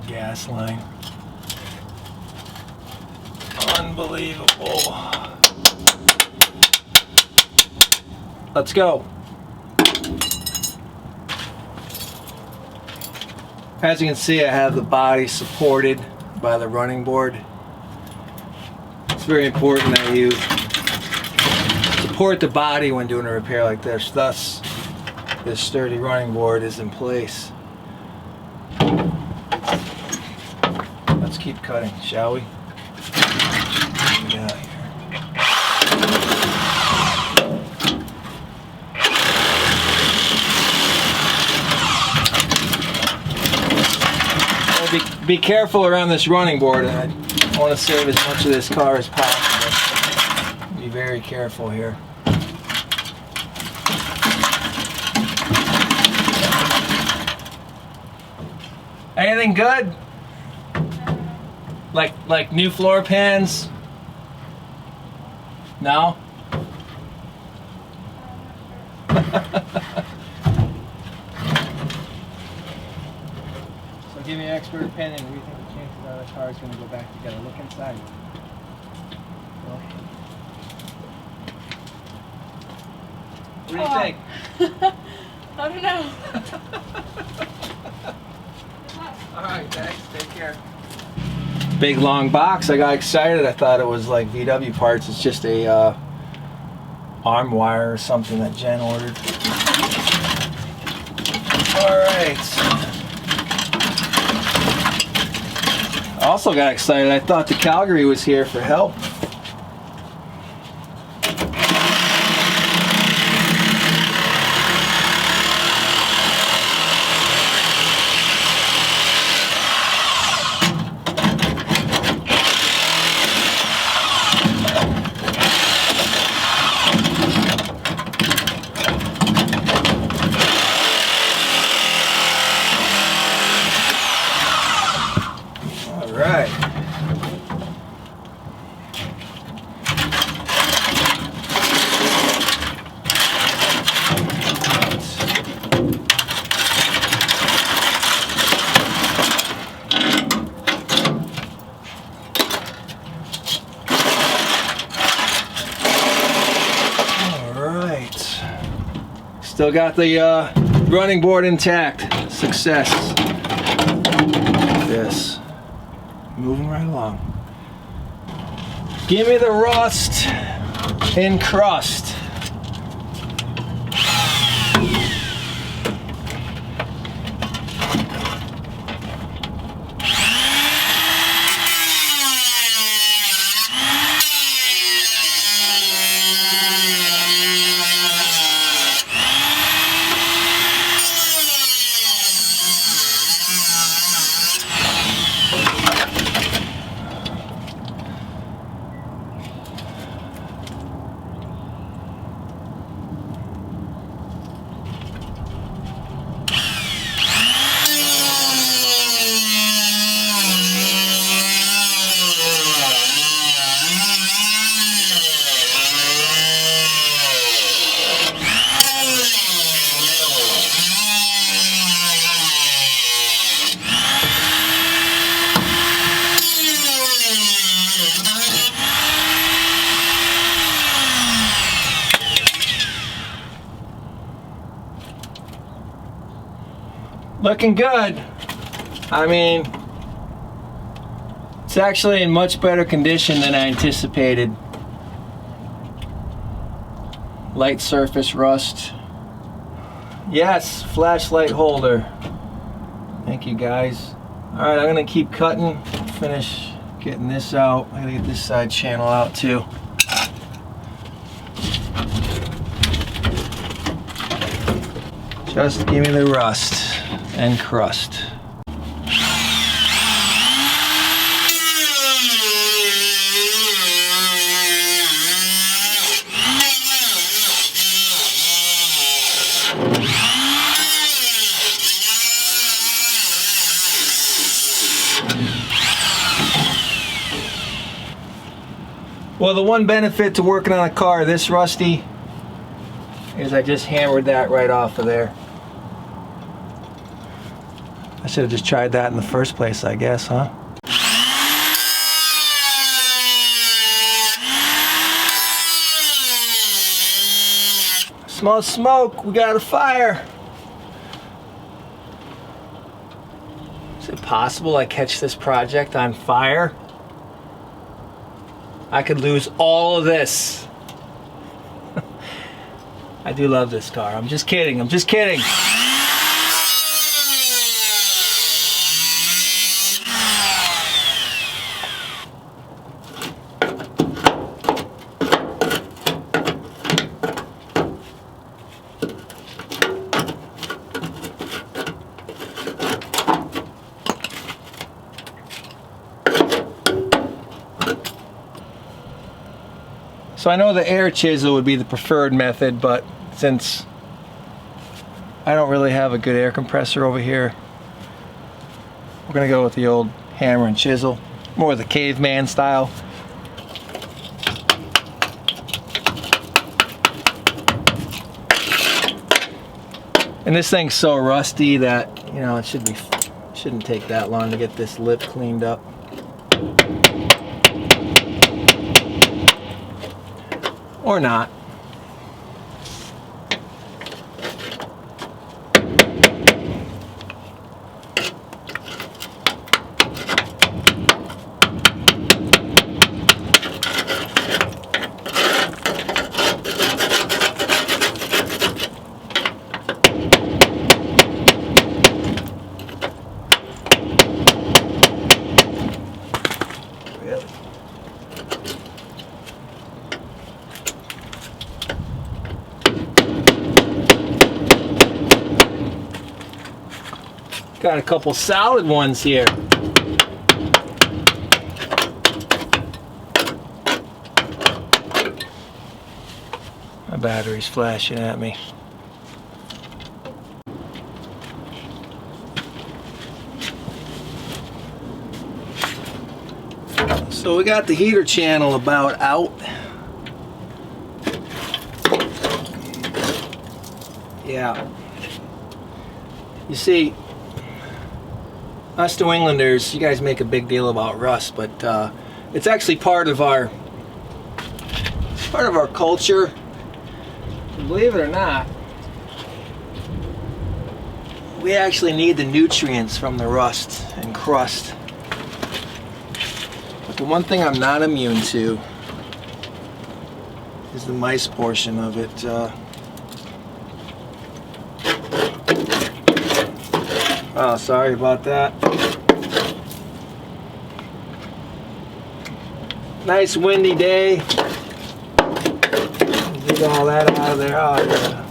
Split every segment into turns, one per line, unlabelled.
Gas line. Unbelievable. Let's go. As you can see, I have the body supported by the running board. It's very important that you support the body when doing a repair like this. Thus, this sturdy running board is in place. Let's keep cutting, shall we? What do we got here? Be careful around this running board. I want to save as much of this car as possible. Be very careful here. Anything good? Like new floor pans? No? So give me an expert opinion. What do you think the chances are the car is going to go back together? Look inside. What do you think?
I don't know.
Alright, thanks. Take care. Big long box. I got excited. I thought it was like VW parts. It's just a arm wire or something that Jen ordered. Alright. I also got excited. I thought the Calgary was here for help. Still got the running board intact. Success. This. Moving right along. Give me the rust and crust. Looking good. I mean, it's actually in much better condition than I anticipated. Light surface rust. Yes, flashlight holder. Thank you guys. Alright, I'm gonna keep cutting, finish getting this out. I gotta get this side channel out too. Just give me the rust and crust. Well, the one benefit to working on a car this rusty is I just hammered that right off of there. I should have just tried that in the first place, I guess, huh? Smell smoke, we got a fire. Is it possible I catch this project on fire? I could lose all of this. I do love this car. I'm just kidding. I'm just kidding. So I know the air chisel would be the preferred method, but since I don't really have a good air compressor over here, we're gonna go with the old hammer and chisel, more the caveman style. And this thing's so rusty that, you know, it shouldn't take that long to get this lip cleaned up. Or not. Got a couple solid ones here. My battery's flashing at me. So we got the heater channel about out. Yeah. You see, us New Englanders, you guys make a big deal about rust, but it's actually part of our culture. Believe it or not, we actually need the nutrients from the rust and crust. But the one thing I'm not immune to is the mice portion of it. Oh, sorry about that. Nice windy day. Dig all that out of there. Oh, yeah.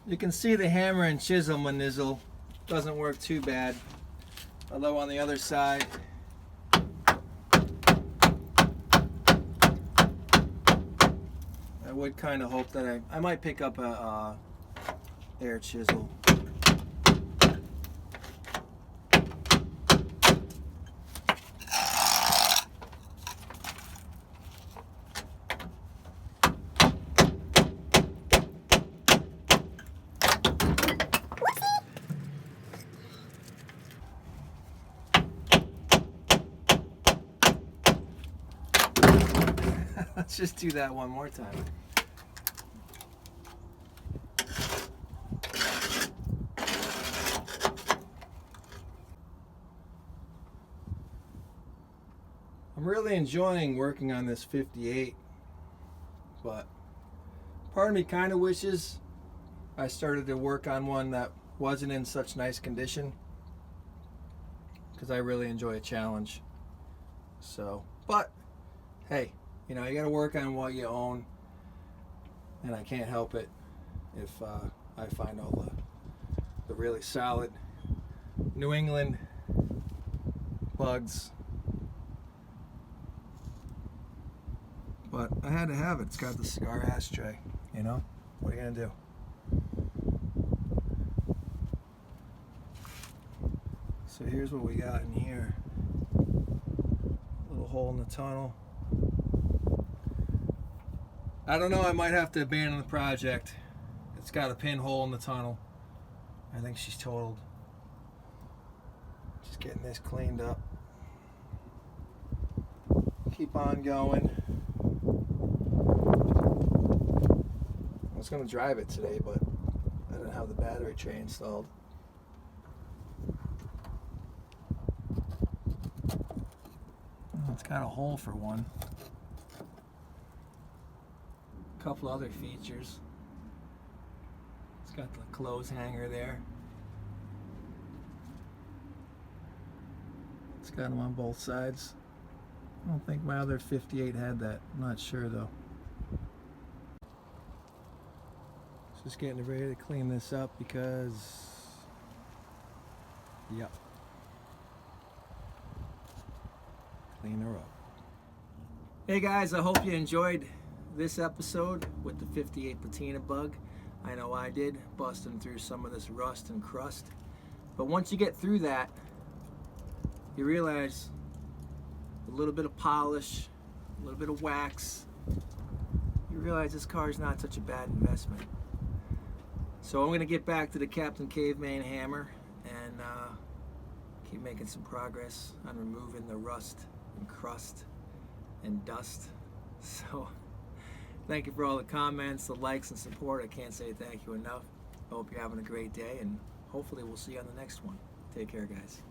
You can see the hammer and chisel manizzle doesn't work too bad. Although on the other side, I would kind of hope that I might pick up a air chisel. Let's just do that one more time. I'm really enjoying working on this 58, but part of me kind of wishes I started to work on one that wasn't in such nice condition, because I really enjoy a challenge. So, but hey, you know, you got to work on what you own, and I can't help it if I find all the really solid New England bugs. But I had to have it. It's got the cigar ashtray, you know? What are you going to do? So here's what we got in here. hole in the tunnel. I don't know, I might have to abandon the project. It's got a pinhole in the tunnel. I think she's totaled. Just getting this cleaned up. Keep on going. I was going to drive it today, but I didn't have the battery tray installed. Oh, it's got a hole for one. A couple other features. It's got the clothes hanger there. It's got them on both sides. I don't think my other 58 had that. I'm not sure though. Just getting ready to clean this up because, yep, clean her up. Hey guys, I hope you enjoyed this episode with the 58 Patina Bug. I know I did, busting through some of this rust and crust. But once you get through that, you realize a little bit of polish, a little bit of wax, you realize this car is not such a bad investment. So I'm going to get back to the Captain Caveman hammer and keep making some progress on removing the rust and crust and dust. So thank you for all the comments, the likes and support. I can't say thank you enough. I hope you're having a great day, and hopefully we'll see you on the next one. Take care, guys.